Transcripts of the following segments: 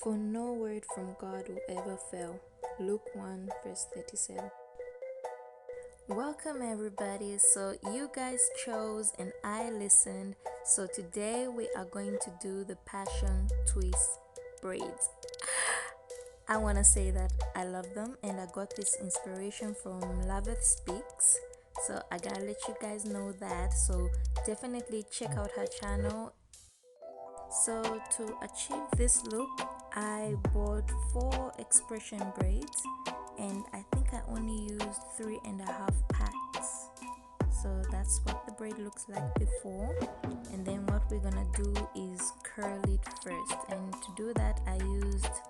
For no word from God will ever fail. Luke 1 verse 37. Welcome everybody. So you guys chose and I listened. So today we are going to do the passion twist braids. I want to say that I love them and I got this inspiration from Loveth Speaks. So I gotta let you guys know that. So definitely check out her channel. So to achieve this look, I bought 4 expression braids and I think I only used 3.5 packs. So that's what the braid looks like before, and then what we're gonna do is curl it first. And to do that I used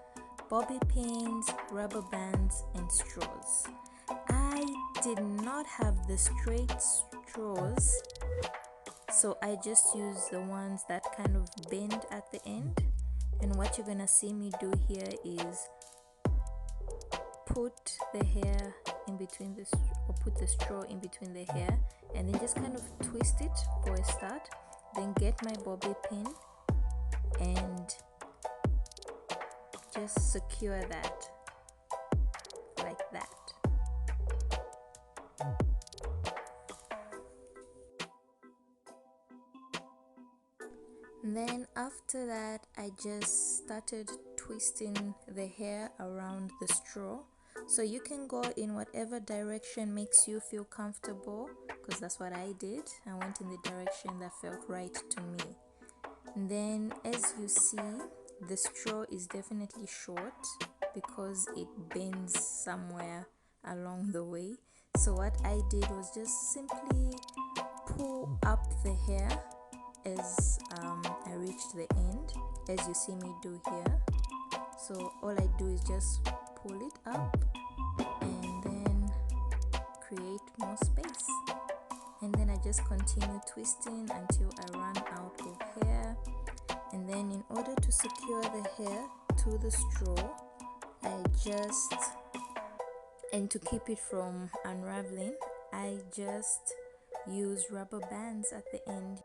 bobby pins, rubber bands and straws. I did not have the straight straws, so I just use the ones that kind of bend at the end. And what you're gonna see me do here is put the hair in between the or put the straw in between the hair and then just kind of twist it for a start, then get my bobby pin and just secure that like that. And then after that I just started twisting the hair around the straw. So you can go in whatever direction makes you feel comfortable, because that's what I did. I went in the direction that felt right to me. And then as you see, the straw is definitely short because it bends somewhere along the way. So what I did was just simply pull up the hair as I reached the end, as you see me do here. So all I do is just pull it up and then create more space, and then I just continue twisting until I run out of hair. And then in order to secure the hair to the straw, and to keep it from unraveling, I just use rubber bands at the end.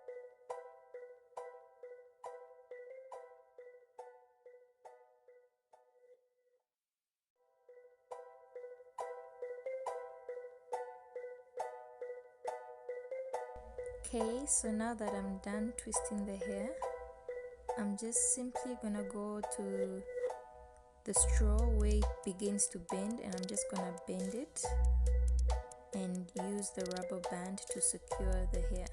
Okay, so now that I'm done twisting the hair, I'm just simply gonna go to the straw where it begins to bend, and I'm just gonna bend it and use the rubber band to secure the hair.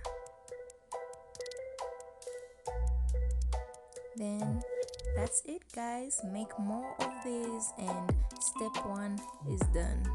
Then that's it guys, make more of these and step 1 is done.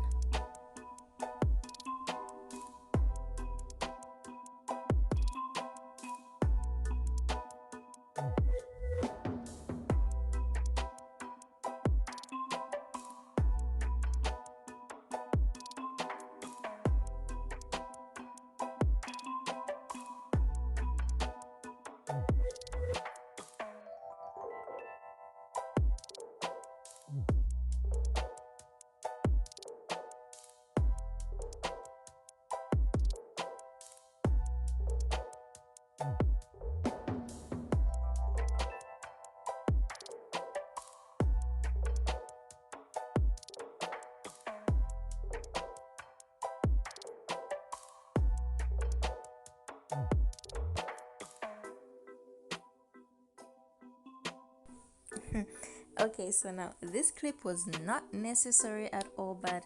Okay, so now this clip was not necessary at all, but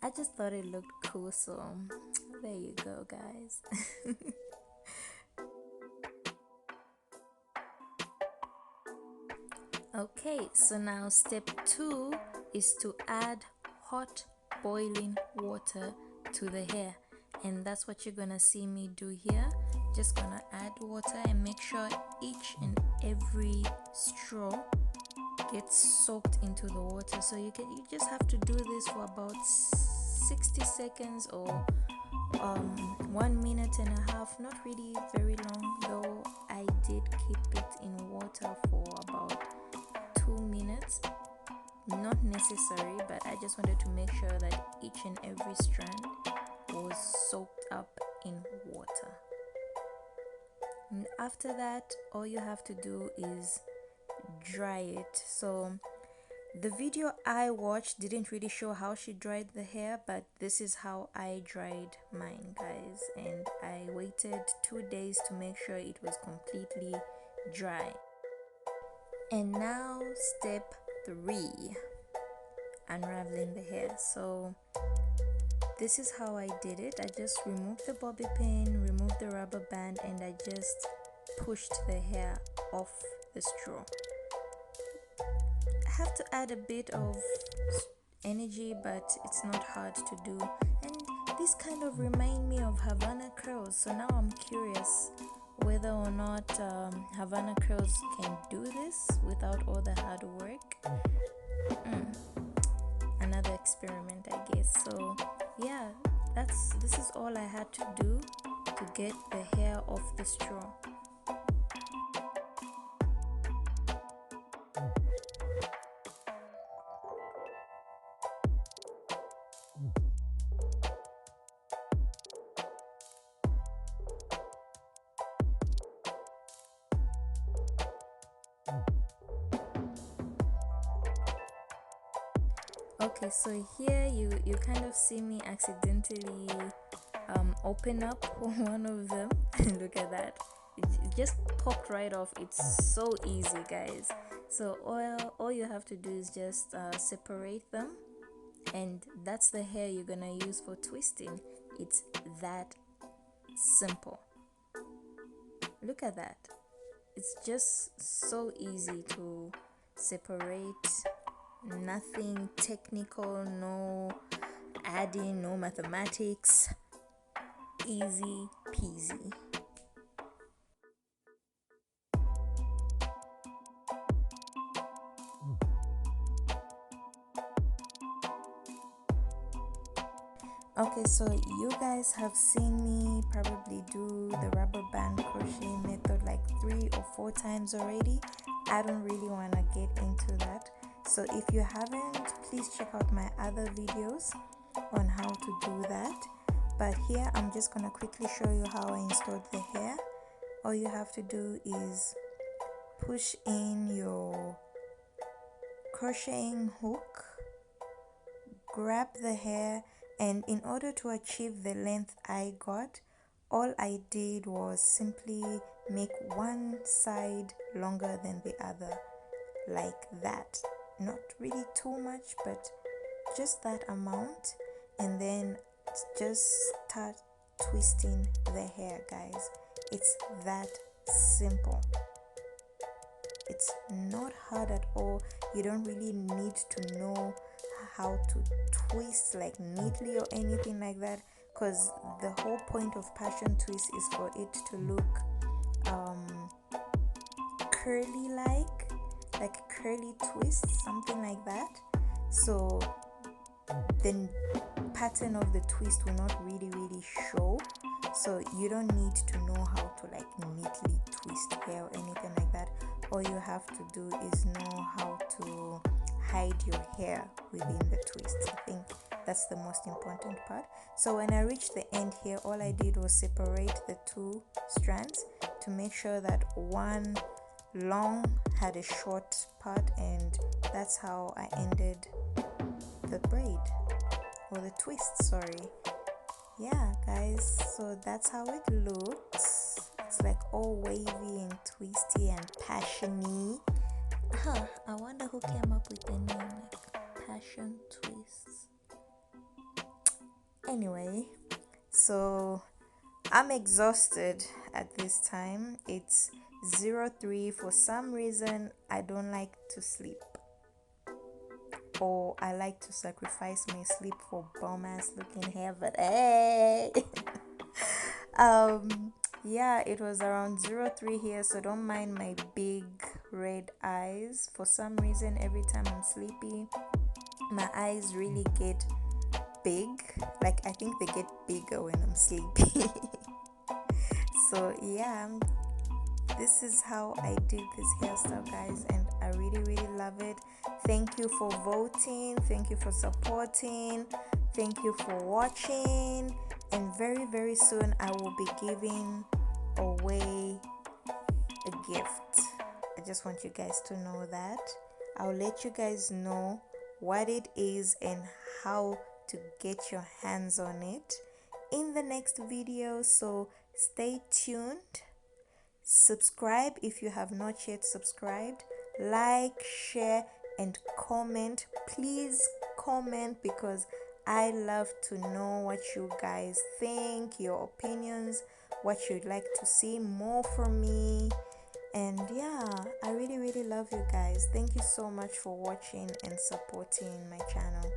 I just thought it looked cool, so there you go guys. Okay, so now step 2 is to add hot boiling water to the hair, and that's what you're gonna see me do here. Just gonna add water and make sure each and every straw gets soaked into the water. So you just have to do this for about 60 seconds or 1.5 minutes, not really very long, though I did keep it in water for about 2 minutes. Not necessary, but I just wanted to make sure that each and every strand was soaked up in water. And after that, all you have to do is dry it. So The video I watched didn't really show how she dried the hair, but this is how I dried mine, guys. And I waited 2 days to make sure it was completely dry. And now step 3, unraveling the hair. So this is how I did it. I just removed the bobby pin, removed the rubber band, and I just pushed the hair off the straw. I have to add a bit of energy, but it's not hard to do. And this kind of remind me of Havana curls, so now I'm curious whether or not Havana curls can do this without all the hard work. Another experiment, I guess. So yeah, this is all I had to do to get the hair off the straw. Okay, so here you kind of see me accidentally open up one of them. Look at that, it just popped right off. It's so easy, guys. So all you have to do is just separate them, and that's the hair you're gonna use for twisting. It's that simple. Look at that, it's just so easy to separate. Nothing technical, no adding, no mathematics, easy peasy. Okay, so you guys have seen me probably do the rubber band crochet method like 3 or 4 times already. I don't really want to get into that. So if you haven't, please check out my other videos on how to do that. But here I'm just gonna quickly show you how I installed the hair. All you have to do is push in your crocheting hook, grab the hair, and in order to achieve the length I got, all I did was simply make one side longer than the other, like that. Not really too much, but just that amount, and then just start twisting the hair, guys. It's that simple. It's not hard at all. You don't really need to know how to twist like neatly or anything like that, because the whole point of passion twist is for it to look curly, like a curly twist, something like that. So the pattern of the twist will not really show, so you don't need to know how to like neatly twist hair or anything like that. All you have to do is know how to hide your hair within the twist. I think that's the most important part. So when I reached the end here, all I did was separate the 2 strands to make sure that one long had a short part, and that's how I ended the braid, or the twist, sorry. Yeah, guys, so that's how it looks. It's like all wavy and twisty and passion-y. I wonder who came up with the name, like passion twists. Anyway, so I'm exhausted at this time. It's 03. For some reason I don't like to sleep, or I like to sacrifice my sleep for bomb ass looking hair, but hey. Yeah, it was around 03 here, so don't mind my big red eyes. For some reason, every time I'm sleepy, my eyes really get big. Like, I think they get bigger when I'm sleepy. So yeah, this is how I did this hairstyle, guys, and I really love it. Thank you for voting, thank you for supporting, thank you for watching, and very soon I will be giving away a gift. I just want you guys to know that I'll let you guys know what it is and how to get your hands on it in the next video. So stay tuned. Subscribe if you have not yet subscribed. Like, share, and comment. Please comment, because I love to know what you guys think, your opinions, what you'd like to see more from me. And yeah, I really love you guys. Thank you so much for watching and supporting my channel.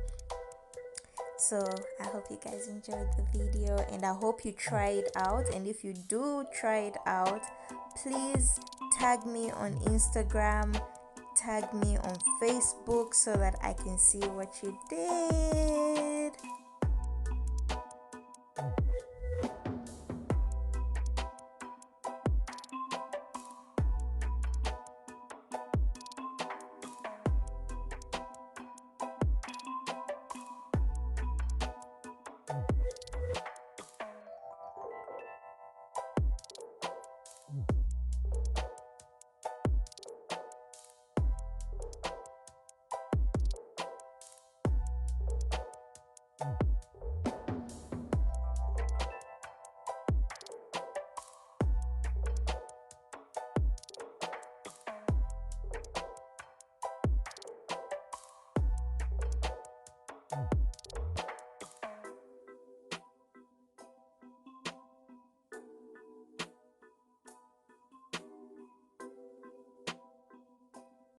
So I hope you guys enjoyed the video, and I hope you try it out. And if you do try it out, please tag me on Instagram, tag me on Facebook, so that I can see what you did.